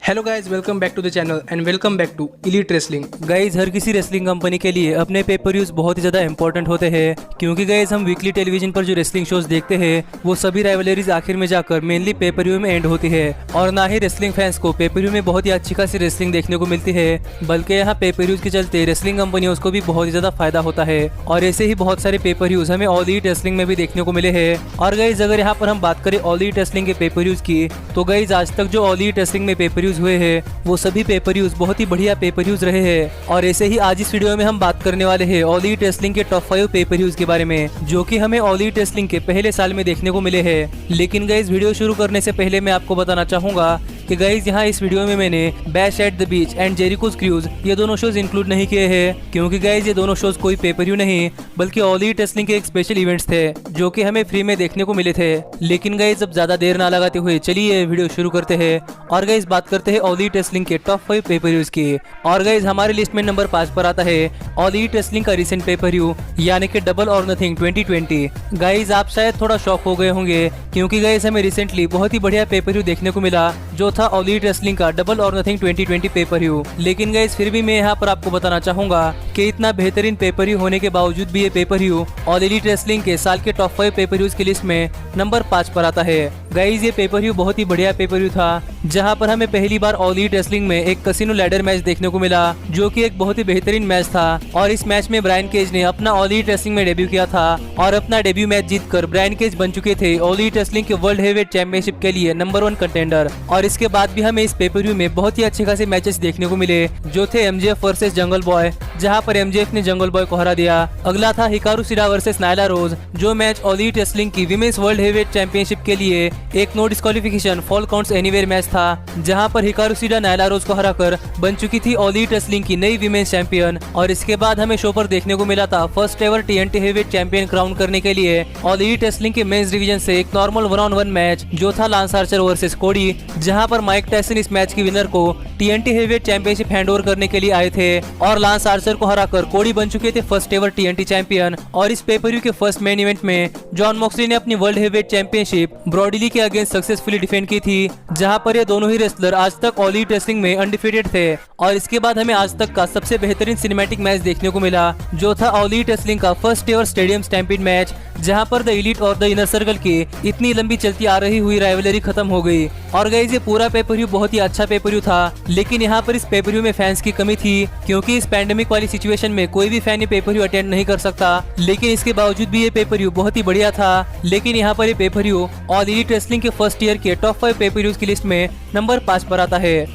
Hello guys, welcome back to the channel and welcome back to elite wrestling. Guys हर किसी wrestling company के लिए अपने paper views बहुत ही ज्यादा इंपॉर्टेंट होते हैं, क्योंकि गाइज हम वीकली टेलीविजन पर जो रेसलिंग शोज देखते हैं वो सभी राइवलरीज आखिर में जाकर मेनली पेपर व्यू में एंड होती है। और ना ही रेसलिंग फैंस को पेपर व्यू में बहुत ही अच्छी खासी रेसलिंग देखने को मिलती है, बल्कि यहाँ पेपर व्यूज के चलते रेसलिंग कंपनियों को भी बहुत ही ज्यादा फायदा होता है। और ऐसे ही बहुत सारे पेपर व्यूज हमें ऑल इलीट रेसलिंग में भी देखने को मिले हैं। और गाइज अगर यहाँ पर हम बात करें ऑल इलीट रेसलिंग के पेपर व्यूज की, तो गाइज आज तक जो ऑल इलीट रेसलिंग में पेपर व्यूज हुए हैं वो सभी पेपर व्यूज बहुत ही बढ़िया पेपर व्यूज रहे हैं। और ऐसे ही आज इस वीडियो में हम बात करने वाले हैं ऑल इलीट रेसलिंग के टॉप 5 पेपर व्यूज के बारे में, जो कि हमें ऑल इलीट रेसलिंग के पहले साल में देखने को मिले हैं। लेकिन गाइज वीडियो शुरू करने से पहले मैं आपको बताना चाहूंगा कि गाइज यहाँ इस वीडियो में मैंने Bash at the Beach and Jericho's Cruise ये दोनों शोज इंक्लूड नहीं किए हैं, क्योंकि गाइज ये दोनों शोज कोई पेपर व्यू नहीं बल्कि ऑल इलीट रेसलिंग के एक स्पेशल इवेंट्स थे जो कि हमें फ्री में देखने को मिले थे। लेकिन गाइज अब ज्यादा देर ना लगाते हुए चलिए वीडियो शुरू करते हैं और गाइज बात करते हैं ऑल इलीट रेसलिंग के टॉप 5 पेपर व्यूज की। और गाइज हमारे लिस्ट में नंबर 5 पर आता है ऑल इलीट रेसलिंग का रिसेंट पेपर व्यू यानी कि डबल और नथिंग 2020। गाइज आप शायद थोड़ा शॉक हो गए होंगे, क्योंकि गाइज हमें रिसेंटली बहुत ही बढ़िया पेपर व्यू देखने को मिला जो था ऑल इलीट रेसलिंग का डबल और नथिंग 2020 पेपर व्यू। लेकिन गाइज फिर भी मैं यहाँ पर आपको बताना चाहूंगा कि इतना बेहतरीन पेपर व्यू होने के बावजूद भी ये pay per view all Elite wrestling के साल के टॉप 5 पेपर व्यूज की लिस्ट में नंबर 5 पर आता है। गाइज ये पेपर व्यू बहुत ही बढ़िया पेपर व्यू था, जहाँ पर हमें पहली बार ऑल इलीट रेसलिंग में एक कसिनो लैडर मैच देखने को मिला, जो कि एक बहुत ही बेहतरीन मैच था। और इस मैच में ब्रायन केज ने अपना ऑल इलीट रेसलिंग में डेब्यू किया था और अपना डेब्यू मैच जीतकर ब्रायन केज बन चुके थे ऑल इलीट रेसलिंग के वर्ल्ड हेवीवेट चैंपियनशिप के लिए नंबर 1 कंटेंडर। और इसके बाद भी हमें इस पेपर व्यू में बहुत ही अच्छे खासे मैचेस देखने को मिले, जो थे एमजेएफ वर्सेस जंगल बॉय, जहां पर एमजेएफ ने जंगल बॉय को हरा दिया। अगला था हिकारू शिरा वर्सेस नायला रोज, जो मैच ऑल इलीट रेसलिंग की विमेंस वर्ल्ड हेवीवेट चैंपियनशिप के लिए एक no disqualification fall counts anywhere match था, जहां पर हिकारू शिरा नायला रोज को हराकर बन चुकी थी ऑल इलीट रेसलिंग की नई विमेंस चैंपियन। और इसके बाद हमें शो पर देखने को मिला था first ever TNT heavyweight champion crown करने के लिए ऑल इलीट रेसलिंग के मेंस डिवीजन से एक नॉर्मल 1-on-1 मैच, जो था लांस आर्चर वर्सेस कोडी, जहां पर माइक टायसन इस मैच की विनर को टीएनटी हेवीवेट चैंपियनशिप हैंडओवर करने के लिए आए थे और लांस आर्चर को हराकर कोडी बन चुके थे फर्स्ट एवर टीएनटी चैंपियन। और इस पेपर व्यू के फर्स्ट मेन इवेंट में जॉन मॉक्सली ने अपनी वर्ल्ड हेवीवेट चैंपियनशिप ब्रॉडी ली के अगेंस्ट सक्सेसफुली डिफेंड की थी, जहां पर ये दोनों ही रेसलर आज तक ऑल इलीट रेसलिंग में अनडिफीटेड थे। और इसके बाद हमें आज तक का सबसे बेहतरीन सिनेमैटिक मैच देखने को मिला, जो था ऑल इलीट रेसलिंग का first ever stadium stampede match, जहां पर द इलीट और द इनर सर्कल की इतनी लंबी चलती आ रही हुई राइवलरी खत्म हो गई। और गाइस ये पूरा पेपर व्यू बहुत ही अच्छा पेपर व्यू था, लेकिन यहाँ पर इस पेपर व्यू में फैंस की कमी थी, क्योंकि इस पैंडेमिक वाली सिचुएशन में कोई भी फैन ये पेपर व्यू अटेंड नहीं कर सकता। लेकिन इसके बावजूद भी ये पेपर व्यू बहुत ही बढ़िया था। लेकिन यहाँ पर ये pay per view all Elite wrestling के फर्स्ट ईयर के टॉप 5 पेपर व्यूज की लिस्ट में नंबर 5 पर आता है।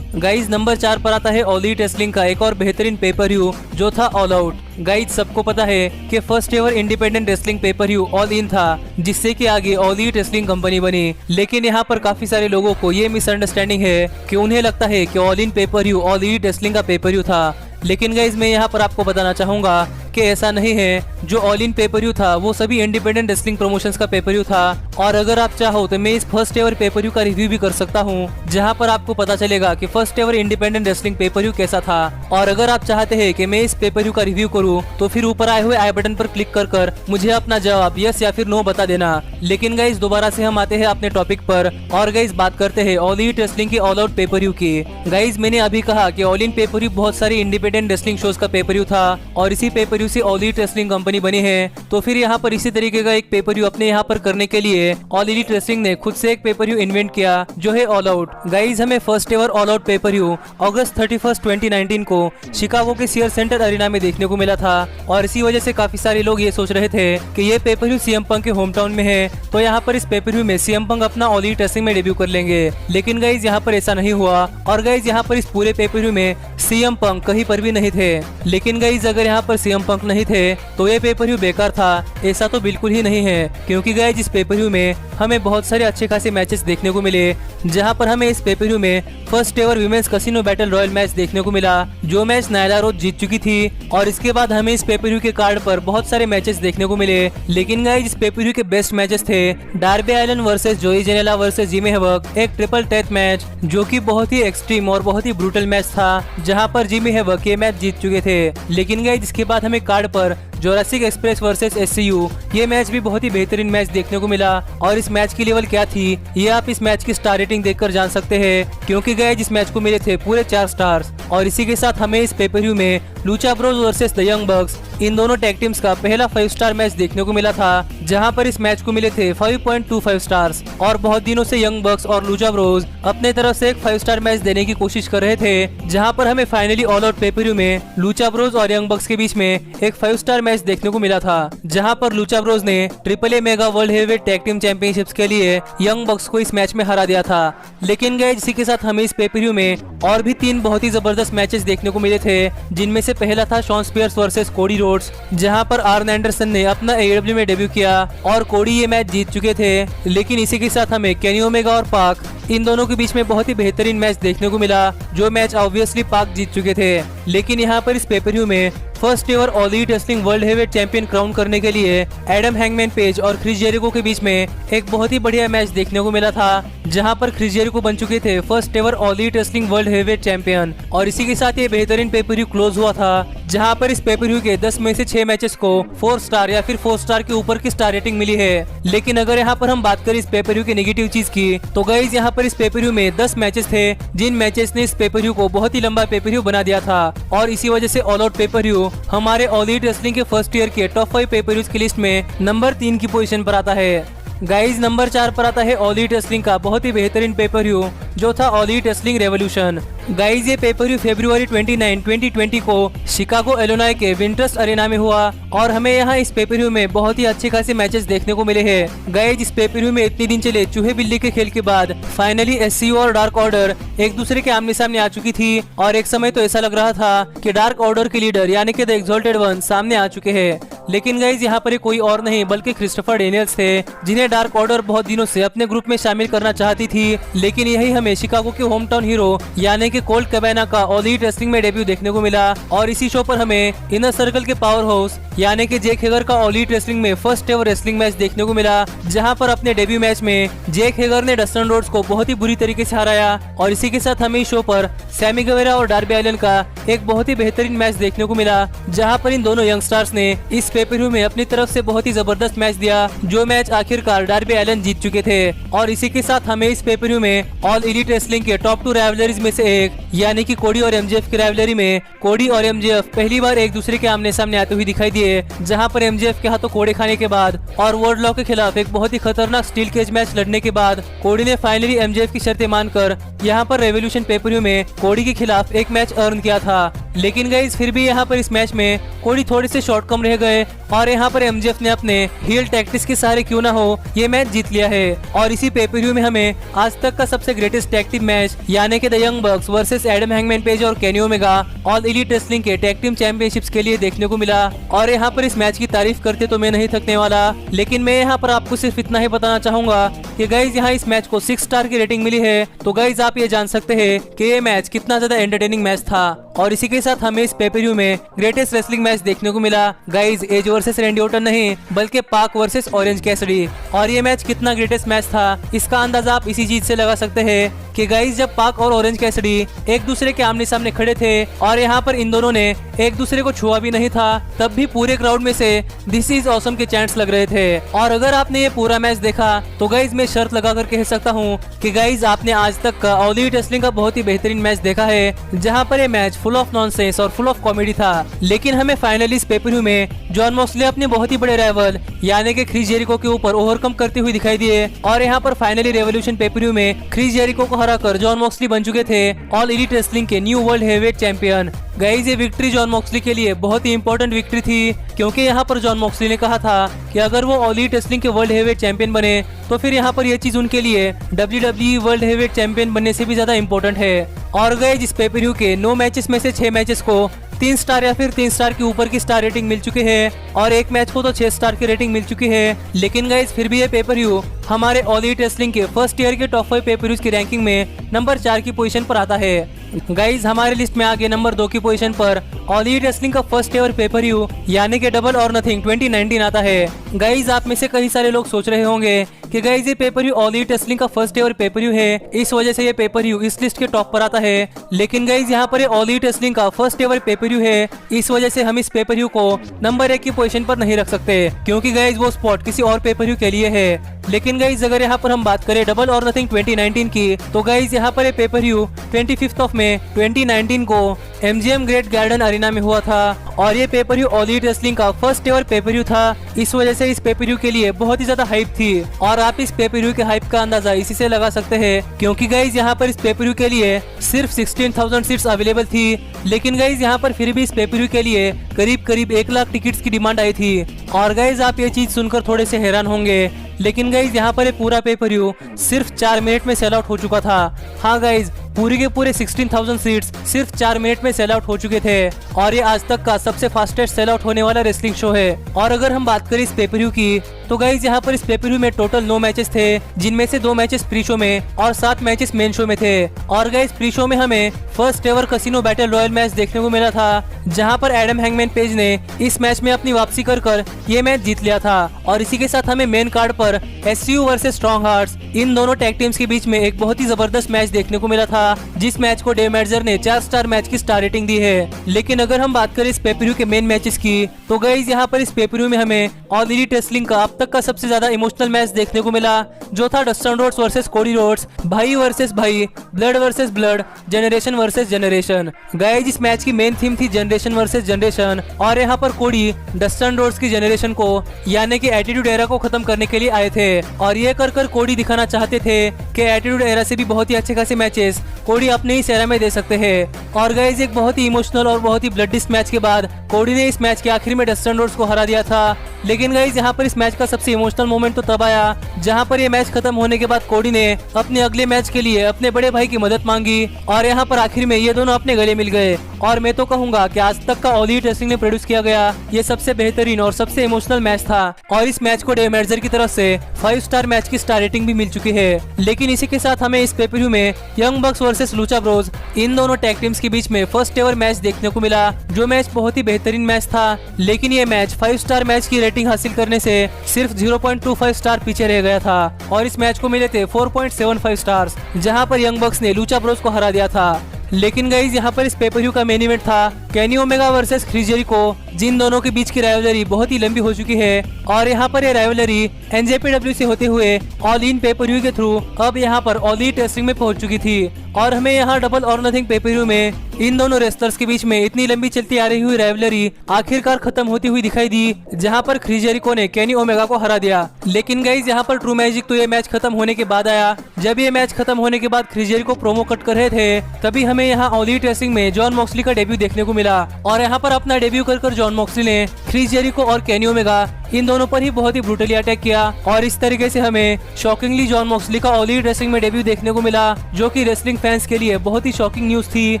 गाइज नंबर 4 पर आता है ऑल इलीट रेसलिंग का एक और बेहतरीन पेपर व्यू, जो था ऑल आउट। गाइज सबको पता है कि first ever independent wrestling pay per view all in था, जिससे कि आगे ऑल इलीट रेसलिंग कंपनी बनी। लेकिन यहाँ पर काफी सारे लोगों को ये मिसअंडरस्टैंडिंग है कि उन्हें लगता है कि all in pay per view all Elite wrestling का पेपर व्यू था। लेकिन गाइज मैं यहाँ पर आपको बताना चाहूंगा कि ऐसा नहीं है। जो ऑल इन पेपर व्यू था वो सभी इंडिपेंडेंट रेसलिंग प्रमोशंस का पेपर व्यू था। और अगर आप चाहो तो मैं इस फर्स्ट एवर पेपर व्यू का रिव्यू भी कर सकता हूँ, जहाँ पर आपको पता चलेगा कि first ever independent wrestling pay per view कैसा था। और अगर आप चाहते हैं कि मैं इस पेपर व्यू का रिव्यू करूँ, तो फिर ऊपर आए हुए आई बटन पर क्लिक कर मुझे अपना जवाब यस या फिर नो बता देना। लेकिन गाइज दोबारा से हम आते हैं अपने टॉपिक पर और गाइज बात करते हैं ऑल इलीट रेसलिंग के ऑल आउट पेपर व्यू की। गाइज मैंने अभी कहा कि ऑल इन पेपर व्यू बहुत सारी इंडिपेंडेंट रेसलिंग शोज का पेपर व्यू था और इसी पेपर व्यू से ऑल इलीट रेसलिंग कंपनी बनी है। तो फिर यहाँ पर इसी तरीके का एक पेपर व्यू अपने यहाँ पर करने के लिए ऑल इलीट रेसलिंग ने खुद से एक पेपर व्यू इन्वेंट किया, जो है ऑल आउट। गाइज हमें first ever All Out pay per view अगस्त 31, 2019 को शिकागो के सीयर सेंटर अरीना में देखने को मिला था। और इसी वजह से काफी सारे लोग ये सोच रहे थे कि ये पेपर व्यू सीएम पंक के होम टाउन में है, तो यहाँ पर इस पेपर व्यू में सीएम पंक अपना ऑल इलीट रेसलिंग में डेब्यू कर लेंगे। लेकिन गाइज यहाँ पर ऐसा नहीं हुआ और गाइज यहाँ पर इस पूरे पेपर व्यू में सीएम पंक कहीं पर भी नहीं थे। लेकिन गाइज अगर यहाँ पर सीएम पंक नहीं थे तो ये पेपर व्यू बेकार था, ऐसा तो बिल्कुल ही नहीं है, क्योंकि गाइज इस पेपर व्यू में हमें बहुत सारे अच्छे खासे मैचेस देखने को मिले, जहां पर हमें इस पेपर व्यू में first ever women's casino battle royal match देखने को मिला, जो मैच नायला रोज जीत चुकी थी। और इसके बाद हमें इस पेपर व्यू के कार्ड पर बहुत सारे मैचेस देखने को मिले। लेकिन गाइज इस पेपर व्यू के बेस्ट मैचेस थे डार्बी एलन वर्सेस जोई जेनेला वर्सेस जिमी हेवक, एक ट्रिपल टेथ मैच, जो कि बहुत ही एक्सट्रीम और बहुत ही ब्रूटल मैच था, जहां पर जिमी हेवक ये मैच जीत चुके थे। लेकिन गाइज इसके बाद हमें कार्ड पर जोरासिक एक्सप्रेस वर्सेस SCU। ये मैच भी बहुत ही बेहतरीन मैच देखने को मिला और इस मैच की लेवल क्या थी ये आप इस मैच की स्टार रेटिंग देखकर जान सकते हैं, क्योंकि गाइस इस मैच को मिले थे पूरे 4 स्टार्स। और इसी के साथ हमें इस पेपर-व्यू में Lucha Bros versus the Young Bucks इन दोनों टैग टीम्स का पहला 5 स्टार मैच देखने को मिला था, जहां पर इस मैच को मिले थे 5.25 स्टार्स। और बहुत दिनों से यंग बक्स और लूचा ब्रोस अपने तरफ से एक 5 स्टार मैच देने की कोशिश कर रहे थे, जहां पर हमें फाइनली ऑल आउट पेपर-व्यू में लूचा ब्रोस और यंग बक्स के बीच में एक 5 स्टार मैच देखने को मिला था, जहां पर लूचा ब्रोस ने AAA mega world heavyweight tag team championships के लिए यंग बक्स को इस मैच में हरा दिया था। लेकिन गाइस इसी के साथ हमें इस पेपर-व्यू में और भी 3 बहुत ही जबरदस्त मैचेस देखने को मिले थे, जिनमें से पहला था Shawn Spears versus Cody Rhodes, जहां पर आर्न एंडरसन ने अपना AEW में डेब्यू किया और कोडी ये मैच जीत चुके थे। लेकिन इसी के साथ हमें केनी ओमेगा और पाक इन दोनों के बीच में बहुत ही बेहतरीन मैच देखने को मिला, जो मैच ऑब्वियसली पाक जीत चुके थे। लेकिन यहाँ पर इस पेपर-व्यू में first ever all Elite wrestling world heavyweight champion crown करने के लिए एडम हैंगमैन पेज और क्रिस जेरिको के बीच में एक बहुत ही बढ़िया मैच देखने को मिला था, जहां पर क्रिस जेरिको बन चुके थे first ever all Elite wrestling world heavyweight champion. और इसी के साथ ये बेहतरीन पेपर-व्यू क्लोज हुआ था, जहां पर इस पेपर-व्यू के 10 में से 6 मैचेस को 4 स्टार या फिर 4 स्टार के ऊपर की स्टार रेटिंग मिली है। लेकिन अगर यहाँ पर हम बात करें इस पेपर-व्यू की नेगेटिव चीज की, तो गाइस यहाँ पर इस पेपर-व्यू में 10 मैचेस थे, जिन मैचेस ने इस पेपर-व्यू को बहुत ही लंबा पेपर-व्यू बना दिया था। और इसी वजह से ऑल आउट पेपर-व्यू हमारे ऑल एलीट रेसलिंग के फर्स्ट ईयर के टॉप 5 पेपर-व्यूज की लिस्ट में नंबर 3 की पोजीशन पर आता है। गाइज नंबर 4 पर आता है ऑल एलीट रेसलिंग का बहुत ही बेहतरीन पेपर-व्यू, जो था all Elite wrestling revolution. Guys ये पेपर-व्यू फरवरी 29, 2020 को शिकागो इलिनॉय के विंटर्स अरेना में हुआ और हमें यहाँ इस पेपर-व्यू में बहुत ही अच्छे खासे मैचेस देखने को मिले हैं। गाइज इस पेपर-व्यू में इतने दिन चले चूहे बिल्ली के खेल के बाद फाइनली SCU और डार्क ऑर्डर एक दूसरे के आमने सामने आ चुकी थी और एक समय तो ऐसा लग रहा था कि डार्क ऑर्डर के लीडर यानी कि द एक्सॉल्टेड वन सामने आ चुके हैं। लेकिन गाइज यहाँ पर कोई और नहीं बल्कि क्रिस्टोफर डेनियल्स थे, जिन्हें डार्क ऑर्डर बहुत दिनों से अपने ग्रुप में शामिल करना चाहती थी। लेकिन यही हमें शिकागो के होम टाउन हीरो यानी कि कोल्ट कैबाना का ऑल एलीट रेसलिंग में डेब्यू देखने को मिला। और इसी शो पर हमें इनर सर्कल के पावर हाउस यानी कि जैक हेगर का ऑल एलीट रेसलिंग में फर्स्ट एवर रेसलिंग मैच देखने को मिला, जहां पर अपने डेब्यू मैच में जैक हेगर ने डस्टिन रोड्स को बहुत ही बुरी तरीके से हराया। और इसी के साथ हमें इस शो पर सैमी गुवेरा और डार्बी एलिन का एक बहुत ही बेहतरीन मैच देखने को मिला, जहां पर इन दोनों यंगस्टर्स ने इस पेपर-व्यू में अपनी तरफ से बहुत ही जबरदस्त मैच दिया, जो मैच आखिरकार डार्बी एलिन जीत चुके थे। और इसी के साथ हमें इस पेपर-व्यू में ऑल एलीट रेसलिंग के टॉप 2 राइवलरीज में से एक यानी कि कोडी और MJF की राइवलरी में कोडी और MJF पहली बार एक दूसरे के आमने सामने आते हुए दिखाई दिए, जहां पर MJF के हाथों कोड़े खाने के बाद और वर्ल्ड के खिलाफ एक बहुत ही खतरनाक स्टील केज मैच लड़ने के बाद कोडी ने फाइनली MJF की शर्तें मानकर यहाँ पर रेवोल्यूशन पेपर-व्यू में कोडी के खिलाफ एक मैच अर्न किया था। लेकिन गाइस फिर भी यहाँ पर इस मैच में कोडी थोड़े से शॉर्ट कम रह गए और यहाँ पर MJF ने अपने हील टैक्टिक्स के सहारे क्यों ना हो ये मैच जीत लिया है। और इसी पेपर-व्यू में हमें आज तक का सबसे ग्रेटेस्ट टैग टीम मैच यानी कि the Young Bucks versus Adam Hangman Page और Kenny Omega All Elite Wrestling के टैग टीम चैंपियनशिप्स के लिए देखने को मिला। और यहाँ पर इस मैच की तारीफ करते तो मैं नहीं थकने वाला, लेकिन मैं यहाँ पर आपको सिर्फ इतना ही बताना चाहूंगा कि गाइज यहाँ इस मैच को 6 स्टार की रेटिंग मिली है, तो गाइज आप ये जान सकते हैं कि ये मैच कितना ज्यादा एंटरटेनिंग मैच था। और इसी के साथ हमें इस पेपर-व्यू में ग्रेटेस्ट रेसलिंग मैच देखने को मिला, guys Edge versus Randy Orton नहीं बल्कि पाक वर्सेस ऑरेंज कैसिडी। और ये मैच कितना ग्रेटेस्ट मैच था इसका अंदाजा आप इसी चीज से लगा सकते हैं कि गाइज जब पाक और ऑरेंज कैसिडी एक दूसरे के आमने सामने खड़े थे और यहाँ पर इन दोनों ने एक दूसरे को छुआ भी नहीं था, तब भी पूरे क्राउड में से दिस इज ऑसम के चैंट्स लग रहे थे। और अगर आपने ये पूरा मैच देखा तो गाइज मैं शर्त लगा कर कह सकता हूँ कि गाइज आपने आज तक का ऑल एलीट रेसलिंग का बहुत ही बेहतरीन मैच देखा है, जहाँ पर ये मैच फुल ऑफ नॉनसेंस और फुल ऑफ कॉमेडी था। लेकिन हमें फाइनली इस पेपर-व्यू में जॉन मॉक्सले अपने बहुत ही बड़े राइवल यानी कि क्रिस जेरिको के ऊपर ओवरकम करते हुए दिखाई दिए और यहाँ पर फाइनली रेवोल्यूशन पेपर-व्यू में क्रिस जेरिको को हराकर जॉन मॉक्सली बन चुके थे ऑल एलीट रेसलिंग के new world heavyweight champion. Guys ये विक्ट्री जॉन मॉक्सली के लिए बहुत ही इंपॉर्टेंट विक्ट्री थी, क्योंकि यहाँ पर जॉन मॉक्सली ने कहा था कि अगर वो ऑल एलीट रेसलिंग के वर्ल्ड हेवीवेट चैंपियन बने तो फिर यहाँ पर ये चीज उनके लिए WWE वर्ल्ड हेवीवेट चैंपियन बनने से भी ज्यादा इंपॉर्टेंट है। और गाइज इस पेपर-व्यू के 9 मैचेस में से 6 मैचेस को 3 स्टार या फिर 3 स्टार के ऊपर की स्टार रेटिंग मिल चुके हैं और एक मैच को तो 6 स्टार की रेटिंग मिल चुकी है। लेकिन गाइज फिर भी ये पेपर-व्यू हमारे ऑल एलीट रेसलिंग के फर्स्ट ईयर के टॉप 5 पेपर-व्यूज की रैंकिंग में नंबर 4 की पोजीशन पर आता है। गाइज हमारे लिस्ट में आगे नंबर 2 की पोजीशन पर ऑल एलिट रेसलिंग का फर्स्ट एवर पेपर व्यू यानी कि डबल और नथिंग 2019 आता है। गाइज आप में से कई सारे लोग सोच रहे होंगे कि गाइज ये pay per view all elite wrestling का फर्स्ट एवर पेपर व्यू है, इस वजह से ये पेपर व्यू इस लिस्ट के टॉप पर आता है। लेकिन गाइज यहाँ पर ऑल एलिट रेसलिंग का फर्स्ट एवर पेपर व्यू है, इस वजह से हम इस पेपर व्यू को नंबर 1 की पोजीशन पर नहीं रख सकते, क्योंकि गाइज वो स्पॉट किसी और पेपर व्यू के लिए है। लेकिन गाइज अगर यहाँ पर हम बात करें डबल और नथिंग 2019 की, तो गाइज यहाँ पर ये पेपर व्यू 25 ऑफ मई 2019 को MGM ग्रेट गार्डन अरीना में हुआ था और ये pay per view all elite wrestling का फर्स्ट एवर पेपर व्यू था। इस वजह से इस पेपर व्यू के लिए बहुत ही ज्यादा हाइप थी और आप इस पेपर व्यू के हाइप का अंदाजा इसी से लगा सकते हैं, क्योंकि गाइज यहाँ पर इस पेपर व्यू के लिए सिर्फ 16,000 सीट्स अवेलेबल थी। लेकिन गाइज यहाँ पर फिर भी इस पेपर व्यू के लिए करीब 1 लाख टिकट्स की डिमांड आई थी। और गाइज आप ये चीज सुनकर थोड़े से हैरान होंगे, लेकिन गाइज यहाँ पर ये पूरा पेपर व्यू सिर्फ 4 मिनट में सेल आउट हो चुका था। हाँ गाइज पूरे के पूरे 16,000 सीट्स सिर्फ 4 मिनट में सेल आउट हो चुके थे और ये आज तक का सबसे फास्टेस्ट सेल आउट होने वाला रेसलिंग शो है। और अगर हम बात करें इस पेपर व्यू की, तो गाइज यहाँ पर इस पेपर व्यू में टोटल 9 मैचेस थे, जिनमें से 2 मैचेस प्री शो में और 7 मैचेस मेन शो में थे। और गाइज प्री शो में हमें first ever casino battle royal match देखने को मिला था, जहाँ पर एडम हैंगमैन पेज ने इस मैच में अपनी वापसी कर ये मैच जीत लिया था। और इसी के साथ हमें मेन कार्ड पर SCU वर्सेस स्ट्रॉन्ग हार्ट्स, इन दोनों टैग टीम्स के बीच में एक बहुत ही जबरदस्त मैच देखने को मिला था, जिस मैच को डेव मेल्जर ने 4 स्टार मैच की स्टार रेटिंग दी है। लेकिन अगर हम बात करें इस पेपर व्यू के मेन मैचेस की, तो गाइज यहाँ पर इस पेपर व्यू में हमें ऑल एलिट रेसलिंग का अब तक का सबसे ज्यादा इमोशनल मैच देखने को मिला, जो था Dustin roads versus Cody roads, भाई वर्सेस भाई, blood versus blood, generation versus generation. Guys इस मैच की मेन थीम थी जनरेशन वर्सेस जनरेशन और यहाँ पर कोडी डस्टन रोड्स की जनरेशन को यानी कि एटीट्यूड एरा को खत्म करने के लिए आए थे और ये कर कोडी दिखाना चाहते थे कि एटीट्यूड एरा से भी बहुत ही अच्छे खासे मैचेस कोडी अपने ही एरा में दे सकते हैं। और गाइज एक बहुत ही इमोशनल और बहुत ही ब्लडिस्ट मैच के बाद कोडी ने इस मैच के आखिर में डस्टन रोड्स को हरा दिया था। लेकिन गाइज यहाँ पर इस मैच का सबसे इमोशनल मोमेंट तो तब आया जहाँ पर ये मैच खत्म होने के बाद कोडी ने अपने अगले मैच के लिए अपने बड़े भाई की मदद मांगी और यहाँ पर आखिर में ये दोनों अपने गले मिल गए। और मैं तो कहूंगा कि आज तक का ऑल एलिट रेसलिंग ने प्रोड्यूस किया गया ये सबसे बेहतरीन और सबसे इमोशनल मैच था और इस मैच को डेव मेल्जर की तरफ से 5 स्टार मैच की स्टार रेटिंग भी मिल चुकी है। लेकिन इसी के साथ हमें इस पेपर व्यू में Young Bucks versus Lucha Bros, इन दोनों टैग टीम्स के बीच में फर्स्ट एवर मैच देखने को मिला, जो मैच बहुत ही बेहतरीन मैच था। लेकिन ये मैच 5 स्टार मैच की रेटिंग हासिल करने से सिर्फ 0.25 स्टार पीछे रह गया था और इस मैच को मिले थे 4.75 स्टार्स, जहां पर यंग बक्स ने लूचा ब्रोज को हरा दिया था। लेकिन गाइज यहाँ पर इस पेपर व्यू का मेन इवेंट था Kenny Omega versus Chris Jericho, जिन दोनों के बीच की राइवलरी बहुत ही लंबी हो चुकी है और यहाँ पर ये राइवलरी NJPW से होते हुए ऑल इन पेपर व्यू के थ्रू अब यहाँ पर ऑल एलिट रेसलिंग में पहुंच चुकी थी। और हमें यहाँ डबल और नथिंग पेपर व्यू में इन दोनों रेसलर्स के बीच में इतनी लंबी चलती आ रही हुई राइवलरी आखिरकार खत्म होती हुई दिखाई दी, जहाँ पर क्रिस जेरिको ने केनी ओमेगा को हरा दिया। लेकिन गाइज यहाँ पर ट्रू मैजिक तो ये मैच खत्म होने के बाद आया। जब ये मैच खत्म होने के बाद क्रिस जेरिको प्रोमो कट कर रहे थे, तभी हमें यहाँ ऑल एलिट रेसलिंग में जॉन मॉक्सली का डेब्यू देखने को मिला और यहाँ पर अपना डेब्यू कर जॉन मॉक्सली ने क्रिस जेरिको और केनी ओमेगा इन दोनों पर ही बहुत ही ब्रूटली अटैक किया और इस तरीके से हमें शॉकिंगली जॉन मॉक्सली का ऑल एलिट रेसलिंग में डेब्यू देखने को मिला, जो कि रेसलिंग फैंस के लिए बहुत ही शॉकिंग न्यूज थी।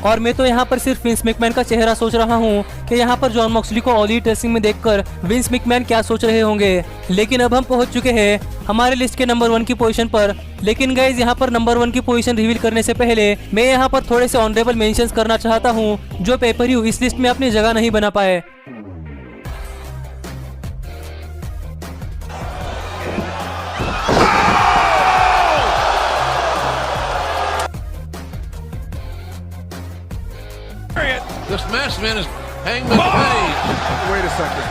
और मैं तो यहाँ पर सिर्फ विंस मैकमैन का चेहरा सोच रहा हूँ कि यहाँ पर जॉन मॉक्सली को ऑल एलिट रेसलिंग में देखकर विंस मैकमैन क्या सोच रहे होंगे। लेकिन अब हम पहुंच चुके हैं हमारे लिस्ट के नंबर 1 की पोजीशन पर। लेकिन गाइज यहाँ पर नंबर 1 की पोजीशन रिवील करने से पहले मैं यहाँ पर थोड़े से ऑनरेबल मेंशंस करना चाहता हूँ जो पेपर व्यू इस लिस्ट में अपनी जगह नहीं बना पाए। This masked man is Hangman Page. Wait a second.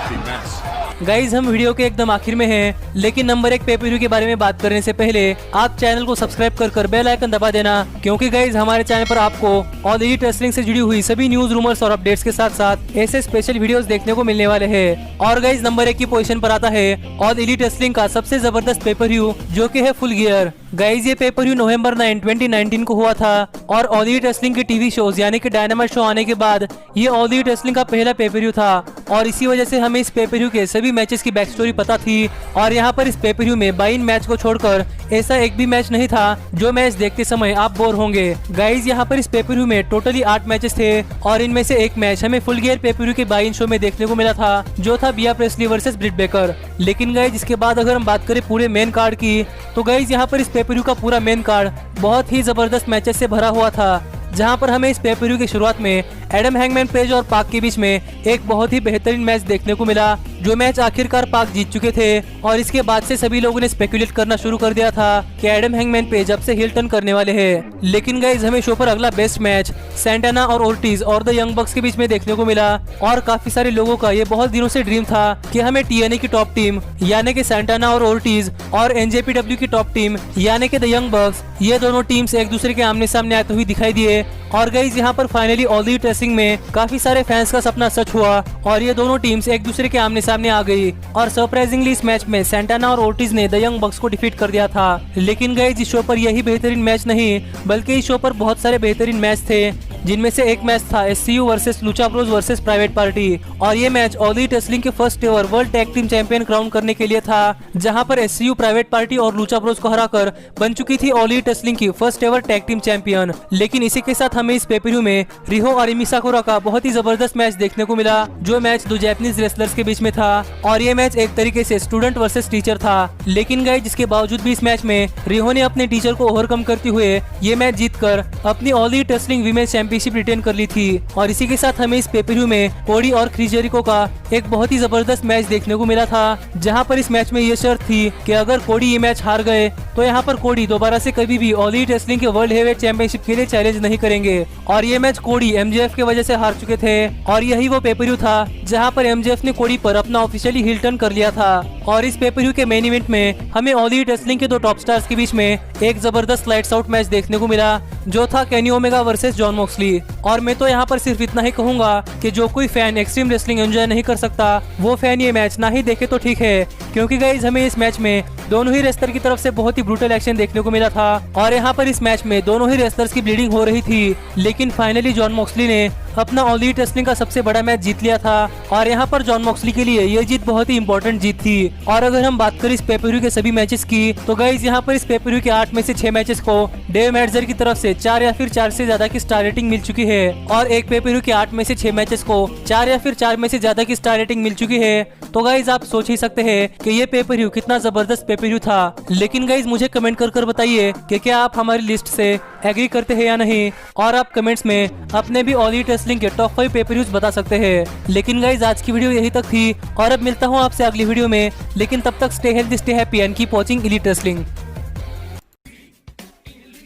The mess. Guys हम वीडियो के एकदम आखिर में हैं, लेकिन नंबर 1 पेपर व्यू के बारे में बात करने से पहले आप चैनल को सब्सक्राइब कर बेल आइकन दबा देना, क्योंकि गाइज हमारे चैनल पर आपको ऑल एलिट रेसलिंग से जुड़ी हुई सभी न्यूज, रूमर्स और अपडेट्स के साथ साथ ऐसे स्पेशल वीडियोस देखने को मिलने वाले हैं। और गाइज नंबर 1 की पोजीशन पर आता है ऑल एलिट रेसलिंग का सबसे जबरदस्त पेपर व्यू, जो कि है फुल गियर। गाइज ये पेपर व्यू नवंबर 9, 2019 को हुआ था और ऑल एलिट रेसलिंग के टीवी शोज यानी कि डायनामाइट शो आने के बाद ये ऑल एलिट रेसलिंग का पहला पेपर व्यू था और इसी वजह से हमें इस पेपर व्यू के सभी मैचेस की बैक स्टोरी पता थी। और यहाँ पर इस पेपर व्यू में 22 मैच को छोड़कर ऐसा एक भी मैच नहीं था जो मैच देखते समय आप बोर होंगे। गाइज यहाँ पर इस पेपर व्यू में टोटली 8 मैचेस थे और इनमें से एक मैच हमें फुल गियर पेपर व्यू के 22 शो में देखने को मिला था, जो था बिया प्रेस्ली वर्सेस ब्रिट बेकर। लेकिन गाइज इसके बाद अगर हम बात करें पूरे मेन कार्ड की, तो गाइज यहाँ पर इस पेपर पेपर व्यू का पूरा मेन कार्ड बहुत ही जबरदस्त मैचेस से भरा हुआ था, जहां पर हमें इस पेपर व्यू की शुरुआत में एडम हैंगमैन पेज और पाक के बीच में एक बहुत ही बेहतरीन मैच देखने को मिला, जो मैच आखिरकार पाक जीत चुके थे। और इसके बाद से सभी लोगों ने स्पेकुलेट करना शुरू कर दिया था कि एडम हैंगमैन पेज अब से हिल टर्न करने वाले हैं। लेकिन गाइस हमें शो पर अगला बेस्ट मैच सैंटाना और ओर्टिज और द यंग बक्स के बीच में देखने को मिला। और काफी सारे लोगों का ये बहुत दिनों से ड्रीम था कि हमें TNA की टॉप टीम यानी कि सैंटाना और ओर्टिज और NJPW की टॉप टीम यानी कि द यंग बक्स, ये दोनों टीम्स एक दूसरे के आमने सामने आते हुए दिखाई दिए। और गाइस यहाँ पर फाइनली ऑल द टेस्टिंग में काफी सारे फैंस का सपना सच हुआ और ये दोनों टीम्स एक दूसरे के आमने सामने आ गई। और सरप्राइजिंगली इस मैच में सैंटाना और ओर्टिज ने द यंग बक्स को डिफीट कर दिया था। लेकिन गाइस इस शो पर यही बेहतरीन मैच नहीं, बल्कि इस शो पर बहुत सारे बेहतरीन मैच थे, जिनमें से एक मैच था SCU versus Lucha Bros versus private party. और ये मैच ऑल द टेस्लिंग के first ever world tag team champion crown करने के लिए था, जहां पर SCU प्राइवेट पार्टी और लूचा ब्रोस को हराकर बन चुकी थी ऑल द टेस्लिंग की first ever tag team champion. लेकिन इसी के साथ हमें इस पेपर व्यू में रिहो और इमी साकुरा का बहुत ही जबरदस्त मैच देखने को मिला, जो मैच दो जापानीज रेसलर्स के बीच में था। और ये मैच एक तरीके से स्टूडेंट वर्सेस टीचर था। लेकिन गाइस जिसके बावजूद भी इस मैच में रिहो ने अपने टीचर को ओवरकम करते हुए ये मैच जीतकर अपनी All Elite Wrestling women's championship retain कर ली थी। और इसी के साथ हमें इस पेपर व्यू में कोडी और क्रिस जेरिको का एक बहुत ही जबरदस्त मैच देखने को मिला था, जहां पर इस मैच में ये शर्त थी कि अगर कोडी ये मैच हार गए तो यहाँ पर कोडी दोबारा से कभी भी ऑल द टेस्लिंग के वर्ल्ड हेवीवेट चैंपियनशिप के लिए चैलेंज नहीं करेंगे। और ये मैच कोडी MJF के वजह से हार चुके थे। और यही वो पेपर व्यू था जहां पर MJF ने कोडी पर अपना ऑफिशियली हिल टर्न कर लिया था। और इस पेपर व्यू के मेन इवेंट में हमें ऑल द टेस्लिंग के दो टॉप स्टार्स के बीच में एक जबरदस्त लाइट्स आउट मैच देखने को मिला, जो था Kenny Omega versus John Moxley. और मैं तो यहाँ पर सिर्फ इतना ही कहूंगा कि जो कोई फैन एक्सट्रीम रेसलिंग एंजॉय नहीं कर सकता वो फैन ये मैच ना ही देखे तो ठीक है, क्योंकि गाइस हमें इस मैच में दोनों ही रेसलर की तरफ से बहुत ही ब्रूटल एक्शन देखने को मिला था। और यहाँ पर इस मैच में दोनों ही रेसलर्स की ब्लीडिंग हो रही थी। लेकिन फाइनली जॉन मॉक्सली ने अपना ऑल द टेस्लिंग का सबसे बड़ा मैच जीत लिया था। और यहाँ पर जॉन मॉक्सली के लिए ये जीत बहुत ही इंपॉर्टेंट जीत थी। और अगर हम बात करें इस पेपर व्यू के सभी मैचेस की, तो गाइस यहाँ पर इस पेपर व्यू के 8 में से 6 मैचेस को डेव मेल्ट्जर की तरफ से 4 या फिर 4 से ज्यादा की स्टार रेटिंग मिल चुकी है। और एक पेपर व्यू के 8 में से 6 मैचेस को 4 या फिर 4 में से ज्यादा की स्टार रेटिंग मिल चुकी है। तो गाइस आप सोच ही सकते हैं कि ये पेपर व्यू कितना जबरदस्त पेपर व्यू था। लेकिन गाइस मुझे कमेंट कर बताइए कि क्या आप हमारी लिस्ट से एग्री करते हैं या नहीं। और आप कमेंट्स में अपने भी ऑल द टेस्लिंग के टॉप 5 पेपर व्यूज बता सकते हैं। लेकिन गाइस आज की वीडियो यही तक थी और अब मिलता हूँ आपसे अगली वीडियो में। लेकिन तब तक stay healthy, stay happy and keep watching elite wrestling.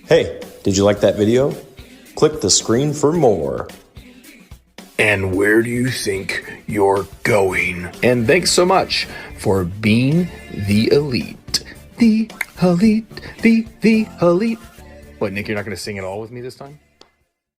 Hey, did you like that video? Click the screen for more. And where do you think you're going? And thanks so much for being the elite. The elite, the elite. What, Nick, you're not going to sing it all with me this time?